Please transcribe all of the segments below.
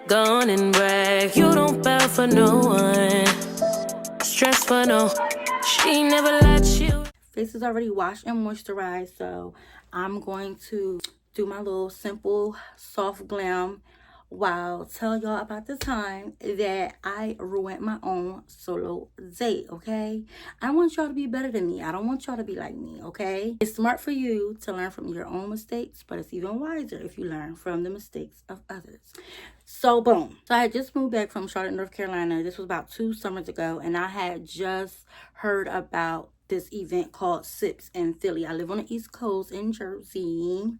Go on and brag. You don't bow for no one. Stress for no. She never let you. Face is already washed and moisturized, so I'm going to do my little simple soft glam while tell y'all about the time that I ruined my own solo date, okay? I want y'all to be better than me. I don't want y'all to be like me, okay? It's smart for you to learn from your own mistakes, but it's even wiser if you learn from the mistakes of others. So, boom. So, I had just moved back from Charlotte, North Carolina. This was about 2 summers ago, and I had just heard about this event called Sips in Philly. I live on the East Coast in Jersey.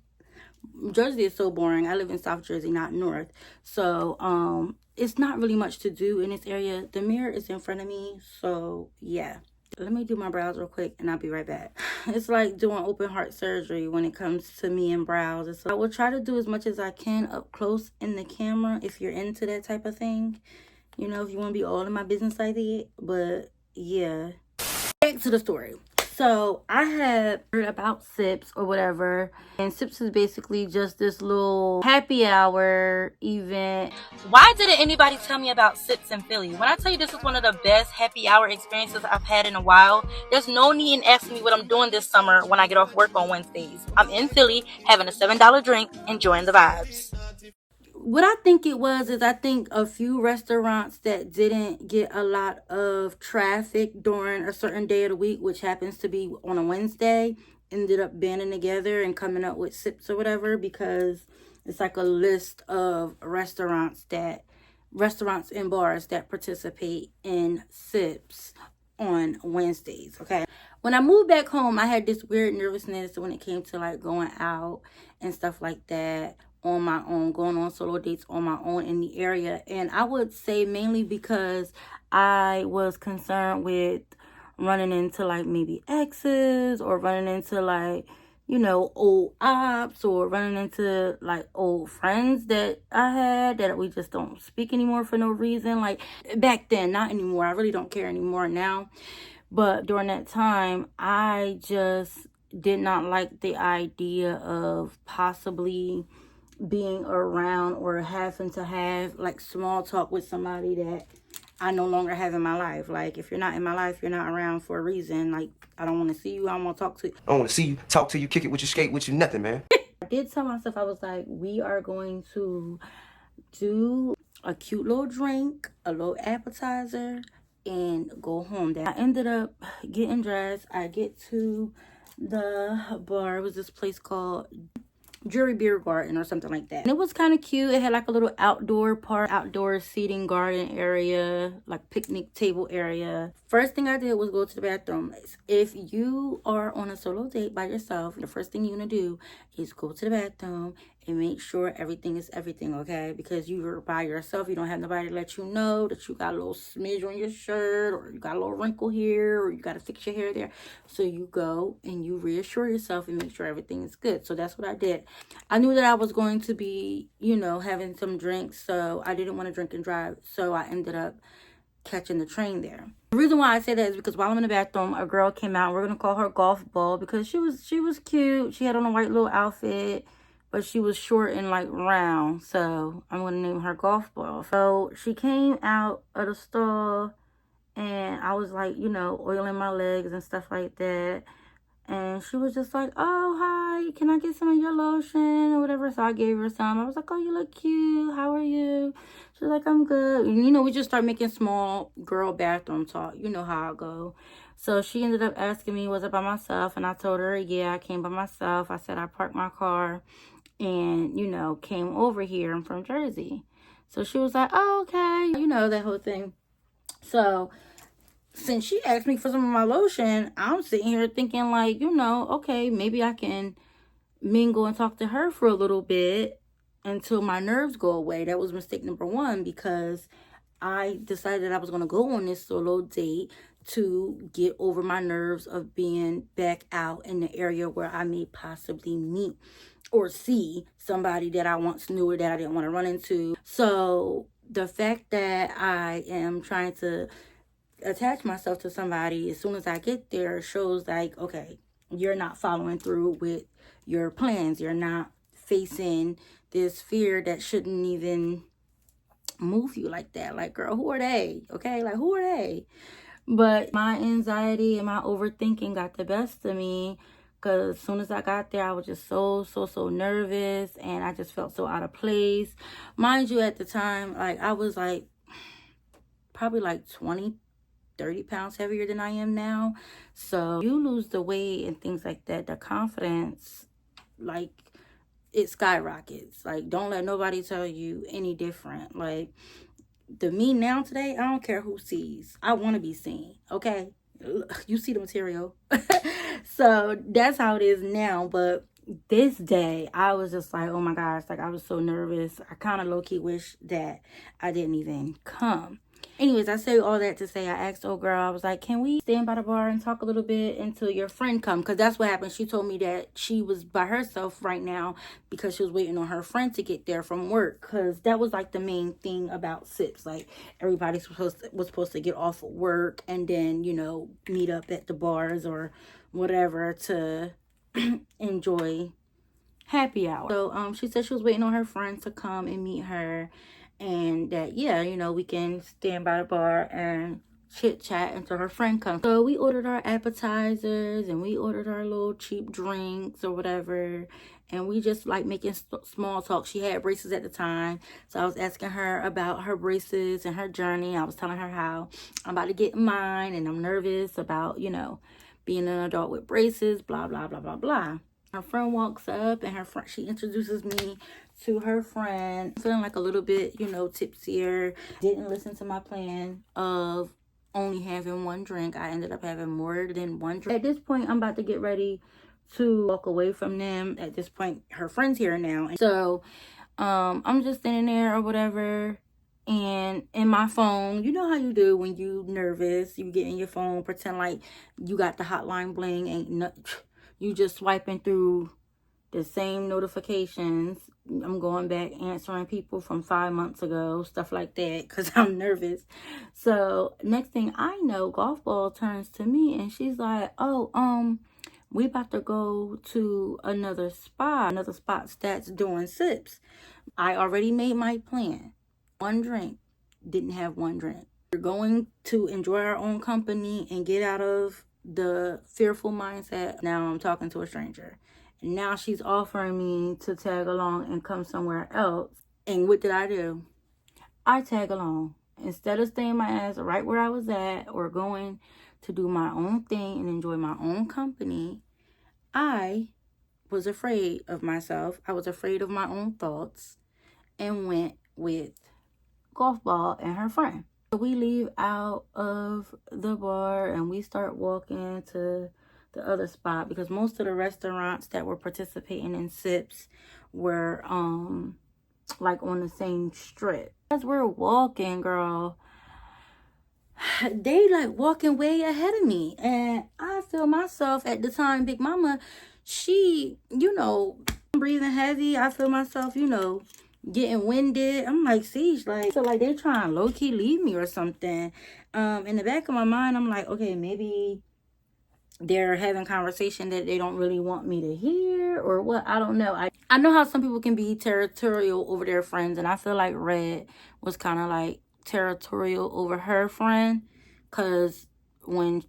Jersey is so boring. I live in South Jersey, not North. So, it's not really much to do in this area. The mirror is in front of me, so yeah. Let me do my brows real quick and I'll be right back. It's like doing open heart surgery when it comes to me and brows. So I will try to do as much as I can up close in the camera if you're into that type of thing. You know, if you want to be all in my business like that. But yeah. Back to the story. So I had heard about Sips or whatever, and Sips is basically just this little happy hour event. Why didn't anybody tell me about Sips in Philly? When I tell you this is one of the best happy hour experiences I've had in a while, there's no need in asking me what I'm doing this summer when I get off work on Wednesdays. I'm in Philly having a $7 drink, enjoying the vibes. What I think it was is I think a few restaurants that didn't get a lot of traffic during a certain day of the week, which happens to be on a Wednesday, ended up banding together and coming up with Sips or whatever, because it's like a list of restaurants and bars that participate in Sips on Wednesdays. Okay. When I moved back home, I had this weird nervousness when it came to like going out and stuff like that on my own, going on solo dates on my own in the area. And I would say mainly because I was concerned with running into like maybe exes, or running into like, you know, old ops, or running into like old friends that I had that we just don't speak anymore for no reason. Like back then, not anymore. I really don't care anymore now. But during that time, I just did not like the idea of possibly being around or having to have like small talk with somebody that I no longer have in my life. Like, if you're not in my life, you're not around for a reason. Like, I don't want to see you. I don't want to talk to you. I don't want to see you, talk to you, kick it with you, skate with you, nothing, man. I did tell myself, I was like, we are going to do a cute little drink, a little appetizer, and go home. I ended up getting dressed. I get to the bar. It was this place called Jury Beer Garden or something like that. And it was kind of cute. It had like a little outdoor seating garden area, like picnic table area. First thing I did was go to the bathroom. If you are on a solo date by yourself, the first thing you're gonna do is go to the bathroom and make sure everything is everything, okay? Because you're by yourself, you don't have nobody to let you know that you got a little smidge on your shirt, or you got a little wrinkle here, or you got to fix your hair there. So you go and you reassure yourself and make sure everything is good. So that's what I did. I knew that I was going to be, you know, having some drinks, so I didn't want to drink and drive. So I ended up catching the train there. The reason why I say that is because while I'm in the bathroom, a girl came out. We're gonna call her Golf Ball because she was cute. She had on a white little outfit, but she was short and like round, so I'm gonna name her Golf Ball. So she came out of the stall, and I was like, you know, oiling my legs and stuff like that. And she was just like, oh, hi, can I get some of your lotion or whatever? So I gave her some. I was like, oh, you look cute. How are you? She was like, I'm good. And, you know, we just start making small girl bathroom talk. You know how I go. So she ended up asking me, was I by myself? And I told her, yeah, I came by myself. I said I parked my car and, you know, came over here. I'm from Jersey. So she was like, oh, okay. You know, that whole thing. So since she asked me for some of my lotion, I'm sitting here thinking like, you know, okay, maybe I can mingle and talk to her for a little bit until my nerves go away. That was mistake number one, because I decided I was going to go on this solo date to get over my nerves of being back out in the area where I may possibly meet or see somebody that I once knew or that I didn't want to run into. So the fact that I am trying to attach myself to somebody as soon as I get there shows like, okay, you're not following through with your plans. You're not facing this fear that shouldn't even move you like that. Like, girl, who are they? Okay, like, who are they? But my anxiety and my overthinking got the best of me, because as soon as I got there, I was just so nervous, and I just felt so out of place. Mind you, at the time, like, I was like probably like 20-30 pounds heavier than I am now. So you lose the weight and things like that, the confidence, like, it skyrockets. Like, don't let nobody tell you any different. Like, the me now today, I don't care who sees. I want to be seen, okay? You see the material. So that's how it is now. But this day, I was just like, oh my gosh, like, I was so nervous. I kind of low-key wish that I didn't even come. Anyways, I say all that to say, I asked old girl, I was like, can we stand by the bar and talk a little bit until your friend come? Because that's what happened. She told me that she was by herself right now because she was waiting on her friend to get there from work. Because that was like the main thing about SIPs. Like, everybody was supposed to get off of work and then, you know, meet up at the bars or whatever to enjoy happy hour. So she said she was waiting on her friend to come and meet her, and that, yeah, you know, we can stand by the bar and chit chat until her friend comes. So we ordered our appetizers and we ordered our little cheap drinks or whatever, and we just like making small talk. She had braces at the time, so I was asking her about her braces and her journey. I was telling her how I'm about to get mine and I'm nervous about, you know, being an adult with braces, blah blah blah blah blah. Her friend walks up and she introduces me to her friend. Feeling like a little bit, you know, tipsier. Didn't listen to my plan of only having one drink. I ended up having more than one drink. At this point, I'm about to get ready to walk away from them. At this point, her friend's here now. So I'm just standing there or whatever. And in my phone, you know how you do when you nervous. You get in your phone, pretend like you got the hotline bling. Ain't nothing. You just swiping through the same notifications. I'm going back answering people from 5 months ago, stuff like that, because I'm nervous. So next thing I know, Golf Ball turns to me and she's like, oh, we about to go to another spot that's doing SIPs. I already made my plan. One drink. Didn't have one drink. We're going to enjoy our own company and get out of the fearful mindset. Now I'm talking to a stranger. And now she's offering me to tag along and come somewhere else. And what did I do? I tag along. Instead of staying my ass right where I was at or going to do my own thing and enjoy my own company, I was afraid of myself. I was afraid of my own thoughts and went with Golf Ball and her friend. So we leave out of the bar and we start walking to the other spot, because most of the restaurants that were participating in SIPs were like on the same strip. As we're walking, girl, they like walking way ahead of me, and I feel myself at the time, Big Mama, she, you know, breathing heavy. I feel myself, you know, getting winded. I'm like, Siege, like, so like they trying low-key leave me or something. In the back of my mind, I'm like, okay, maybe they're having conversation that they don't really want me to hear or what. I don't know. I know how some people can be territorial over their friends, and I feel like Red was kind of like territorial over her friend, because when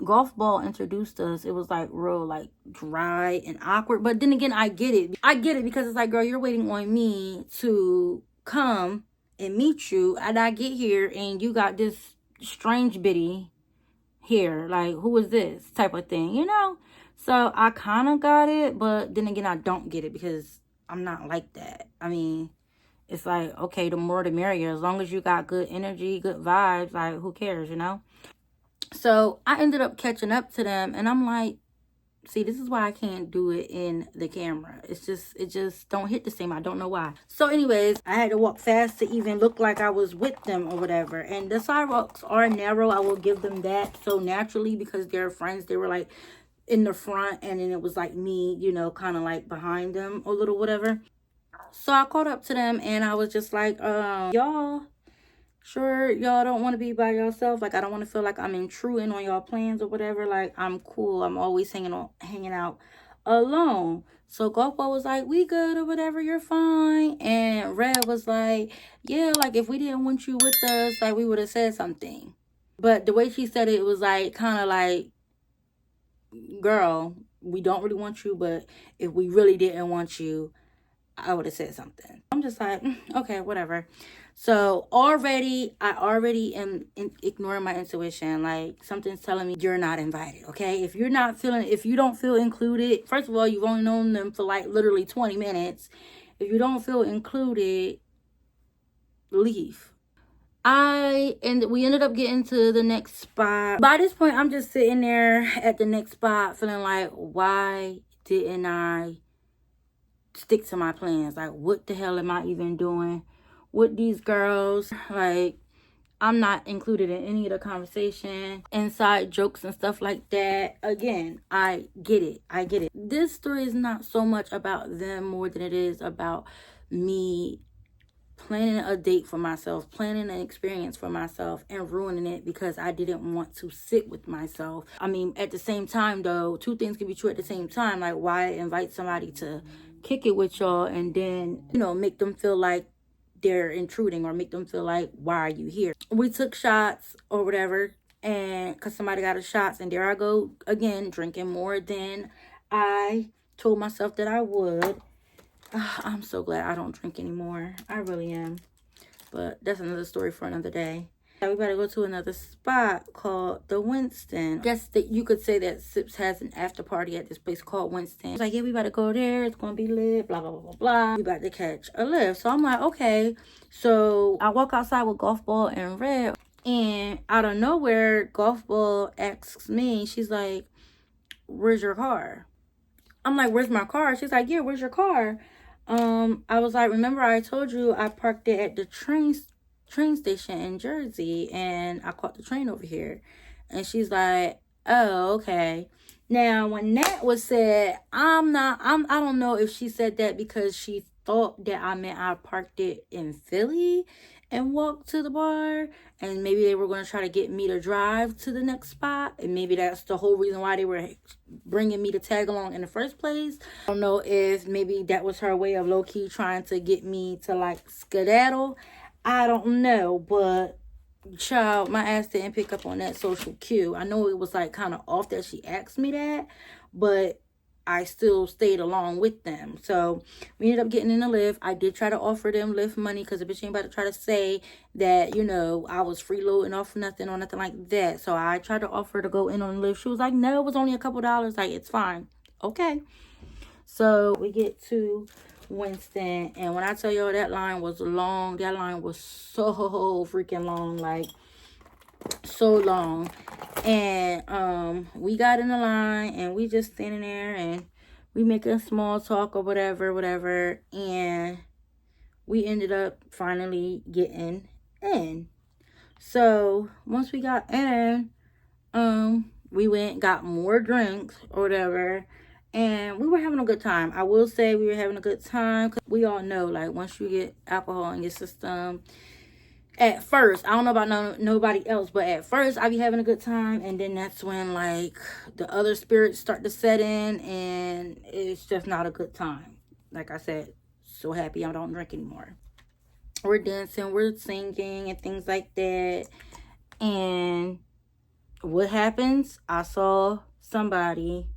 Golf Ball introduced us, it was like real like dry and awkward. But then again, I get it because it's like, girl, you're waiting on me to come and meet you, and I get here and you got this strange bitty here, like, who is this type of thing, you know? So I kind of got it, but then again, I don't get it because I'm not like that. I mean, it's like, okay, the more the merrier. As long as you got good energy, good vibes, like, who cares, you know? So I ended up catching up to them, and I'm like, see, this is why I can't do it in the camera. It just don't hit the same. I don't know why. So anyways, I had to walk fast to even look like I was with them or whatever. And the sidewalks are narrow. I will give them that. So naturally, because they're friends, they were like in the front, and then it was like me, you know, kind of like behind them a little whatever. So I caught up to them, and I was just like, y'all sure y'all don't want to be by yourself? Like, I don't want to feel like I'm intruding on y'all plans or whatever. Like, I'm cool. I'm always hanging out alone. So Golf Ball was like, we good or whatever, you're fine. And Red was like, yeah, like if we didn't want you with us, like we would have said something. But the way she said it was like kind of like, girl, we don't really want you, but if we really didn't want you, I would have said something. I'm just like, okay, whatever. So I already am ignoring my intuition. Like something's telling me you're not invited. Okay, if you don't feel included, first of all, you've only known them for like literally 20 minutes. If you don't feel included, leave. We ended up getting to the next spot. By this point, I'm just sitting there at the next spot feeling like, why didn't I stick to my plans? Like, what the hell am I even doing with these girls? Like, I'm not included in any of the conversation, inside jokes and stuff like that. Again, I get it. This story is not so much about them more than it is about me planning a date for myself, planning an experience for myself, and ruining it because I didn't want to sit with myself. I mean, at the same time, though, two things can be true at the same time. Like, why invite somebody to kick it with y'all and then, make them feel like they're intruding, or make them feel like, why are you here? We took shots or whatever, and because somebody got us shots, and there I go again, drinking more than I told myself that I would. I'm so glad I don't drink anymore. I really am. But that's another story for another day. We better go to another spot called the Winston. I guess that you could say that Sips has an after party at this place called Winston. It's like, yeah, we better go there. It's going to be lit, blah, blah, blah, blah, blah. We about to catch a lift. So I'm like, okay. So I walk outside with Golf Ball and Red. And out of nowhere, Golf Ball asks me, she's like, where's your car? I'm like, where's my car? She's like, yeah, where's your car? I was like, remember I told you I parked it at the train station in Jersey, and I caught the train over here. And she's like, oh, okay. Now, when that was said, I don't know if she said that because she thought that I meant I parked it in Philly and walked to the bar, and maybe they were going to try to get me to drive to the next spot, and maybe that's the whole reason why they were bringing me to tag along in the first place. I don't know if maybe that was her way of low-key trying to get me to like skedaddle. I don't know, but child, my ass didn't pick up on that social cue. I know it was like kind of off that she asked me that, but I still stayed along with them. So we ended up getting in the lift. I did try to offer them lift money because the bitch ain't about to try to say that, I was freeloading off nothing or nothing like that. So I tried to offer to go in on the lift. She was like, no, it was only a couple dollars. Like, it's fine. Okay. So we get to Winston, and when I tell y'all that line was long, that line was so freaking long, like so long. And we got in the line, and we just standing there, and we making small talk or whatever, and we ended up finally getting in. So once we got in, we went, got more drinks or whatever, and we were having a good time. I will say we were having a good time, because we all know, like, once you get alcohol in your system, at first, I don't know about nobody else, but at first I be having a good time, and then that's when like the other spirits start to set in, and it's just not a good time. Like I said, so happy I don't drink anymore. We're dancing, we're singing and things like that. And what happens? I saw somebody,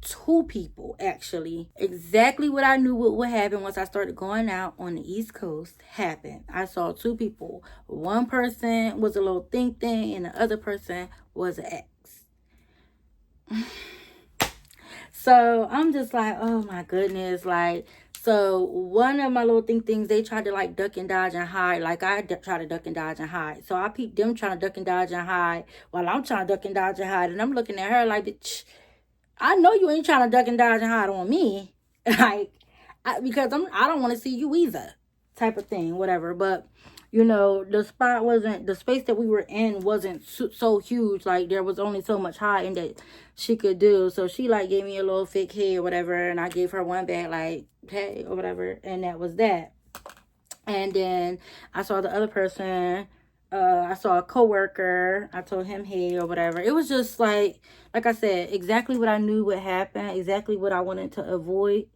two people actually, exactly what I knew what would happen once I started going out on the East Coast happened. I saw two people. One person was a little thing, and the other person was an ex. So I'm just like, oh my goodness. Like, so one of my little things, they tried to like duck and dodge and hide, like I try to duck and dodge and hide. So I peeped them trying to duck and dodge and hide while I'm trying to duck and dodge and hide, and I'm looking at her like, bitch, I know you ain't trying to duck and dodge and hide on me, like, because I don't want to see you either, type of thing, whatever. But the space that we were in wasn't so huge. Like, there was only so much hiding that she could do. So she like gave me a little fake head or whatever, and I gave her one back like, hey, or whatever, and that was that. And then I saw the other person I saw a coworker. I told him hey or whatever. It was just like I said, exactly what I knew would happen, exactly what I wanted to avoid,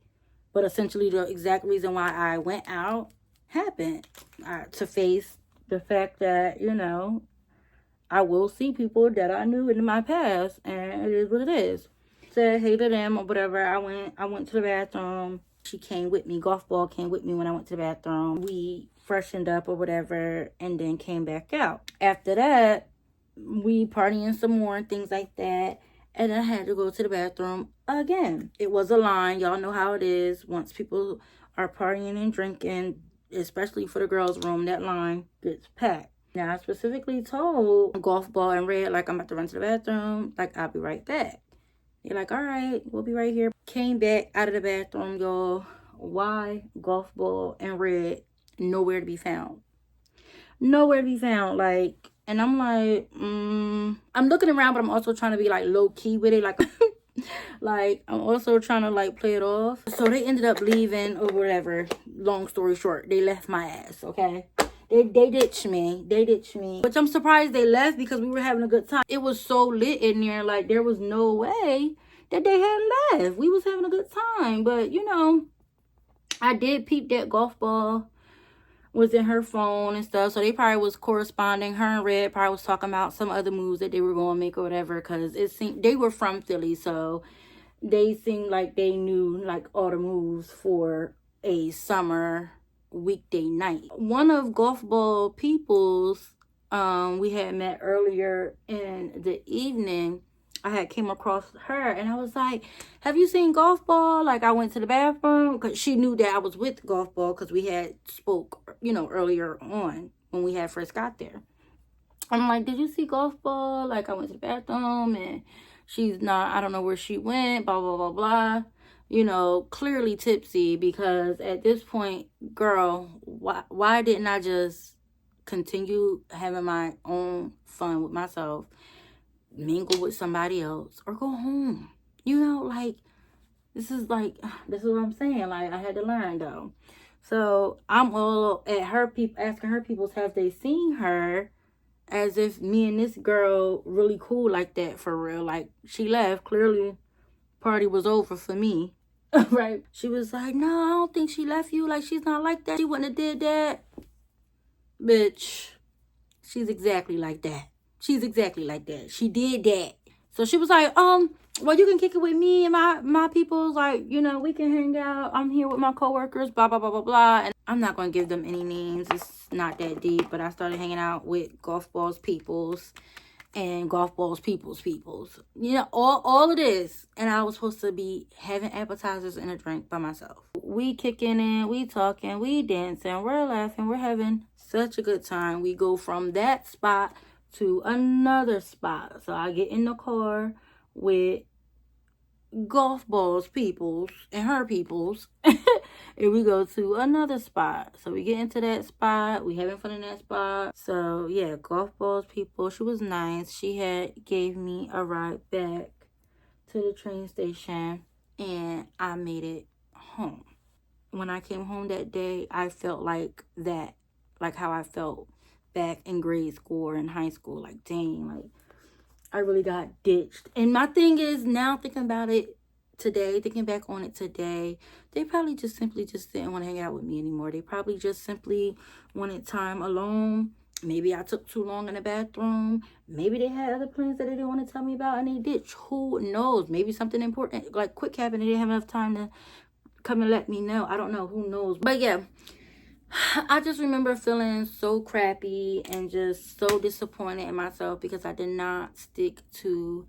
but essentially the exact reason why I went out happened. To face the fact that, you know, I will see people that I knew in my past, and it is what it is. Said hey to them or whatever. I went to the bathroom. She came with me. Golf ball came with me when I went to the bathroom. We freshened up or whatever, and then came back out. After that, we partying some more and things like that. And I had to go to the bathroom again. It was a line. Y'all know how it is. Once people are partying and drinking, especially for the girls' room, that line gets packed. Now, I specifically told Golf Ball and Red, like, I'm about to run to the bathroom. Like, I'll be right back. They're like, all right, we'll be right here. Came back out of the bathroom, y'all. Why? Golf Ball and Red, nowhere to be found. Nowhere to be found. Like, and I'm like, I'm looking around, but I'm also trying to be, like, low-key with it. Like, like, I'm also trying to, like, play it off. So they ended up leaving or whatever. Long story short, they left my ass, okay? They ditched me. They ditched me. Which I'm surprised they left because we were having a good time. It was so lit in there. Like, there was no way that they had left. We was having a good time. But, you know, I did peep that Golf Ball was in her phone and stuff. So they probably was corresponding. Her and Red probably was talking about some other moves that they were going to make or whatever. Because it seemed they were from Philly. So they seemed like they knew, like, all the moves for a summer weekday night. One of Golf Ball people's we had met earlier in the evening. I had came across her and I was like, have you seen Golf Ball? Like, I went to the bathroom because she knew that I was with Golf Ball because we had spoke, you know, earlier on when we had first got there. I'm like, did you see Golf Ball? Like, I went to the bathroom and she's not, I don't know where she went, blah, blah, blah, blah. You know, clearly tipsy because at this point, girl, why didn't I just continue having my own fun with myself, mingle with somebody else, or go home? You know, like, this is what I'm saying. Like, I had to learn, though. So I'm all at her people, asking her peoples, have they seen her? As if me and this girl really cool like that for real. Like, she left, clearly party was over for me. Right? She was like, no, I don't think she left you. Like, she's not like that. She wouldn't have did that. Bitch, she's exactly like that. She's exactly like that. She did that. So she was like, well, you can kick it with me and my people. Like, you know, we can hang out. I'm here with my coworkers, blah, blah, blah, blah, blah. And I'm not going to give them any names. It's not that deep. But I started hanging out with Golf Ball's peoples and Golf Ball's peoples. You know, all of this. And I was supposed to be having appetizers and a drink by myself. We kicking in, we talking, we dancing, we're laughing, we're having such a good time. We go from that spot to another spot. So I get in the car with Golf Ball's peoples and her peoples. And we go to another spot. So we get into that spot. We having fun in that spot. So yeah, Golf Ball's people. She was nice. She had gave me a ride back to the train station. And I made it home. When I came home that day, I felt like that. Like how I felt back in grade school or in high school. Like, dang, like, I really got ditched. And my thing is, now thinking about it today, thinking back on it today, they probably just simply just didn't want to hang out with me anymore. They probably just simply wanted time alone. Maybe I took too long in the bathroom. Maybe they had other plans that they didn't want to tell me about and they ditched. Who knows? Maybe something important, like quick happened, they didn't have enough time to come and let me know. I don't know. Who knows? But yeah, I just remember feeling so crappy and just so disappointed in myself because I did not stick to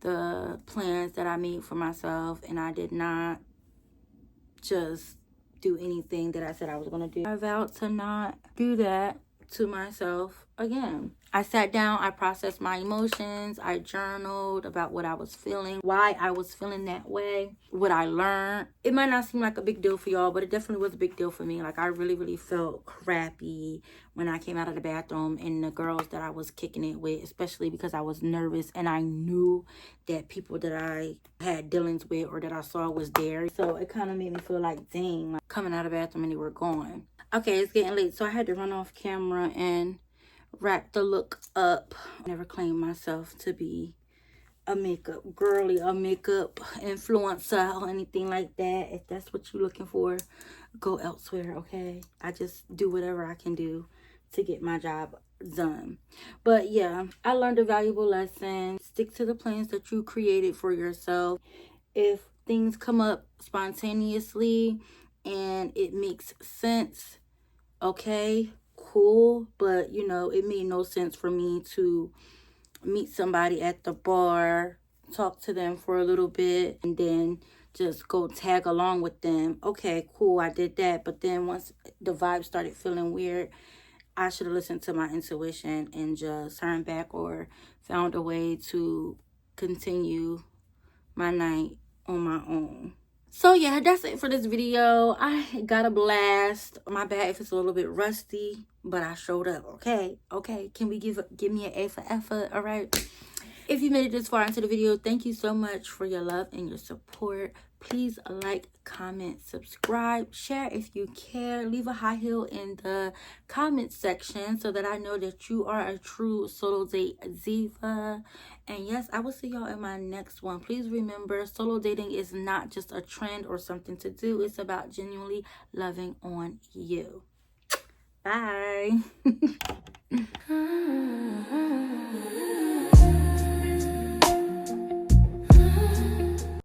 the plans that I made for myself, and I did not just do anything that I said I was going to do. I vowed to not do that to myself again. I sat down, I processed my emotions, I journaled about what I was feeling, why I was feeling that way, what I learned. It might not seem like a big deal for y'all, but it definitely was a big deal for me. Like, I really, really felt crappy when I came out of the bathroom and the girls that I was kicking it with, especially because I was nervous and I knew that people that I had dealings with or that I saw was there. So it kind of made me feel like, dang, like coming out of the bathroom and they were gone. Okay, it's getting late, so I had to run off camera and wrap the look up. I never claimed myself to be a makeup girly, a makeup influencer, or anything like that. If that's what you're looking for, go elsewhere, okay? I just do whatever I can do to get my job done. But yeah, I learned a valuable lesson. Stick to the plans that you created for yourself. If things come up spontaneously and it makes sense, okay, cool. But you know, it made no sense for me to meet somebody at the bar, talk to them for a little bit, and then just go tag along with them. Okay, cool, I did that. But then once the vibe started feeling weird, I should have listened to my intuition and just turned back or found a way to continue my night on my own. So yeah, that's it for this video. I got a blast. My bad if it's a little bit rusty, but I showed up. Okay, can we give me an A for effort? All right. If you made it this far into the video, thank you so much for your love and your support. Please like, comment, subscribe, share if you care. Leave a high heel in the comment section so that I know that you are a true solo date diva. And yes, I will see y'all in my next one. Please remember, solo dating is not just a trend or something to do. It's about genuinely loving on you. Bye.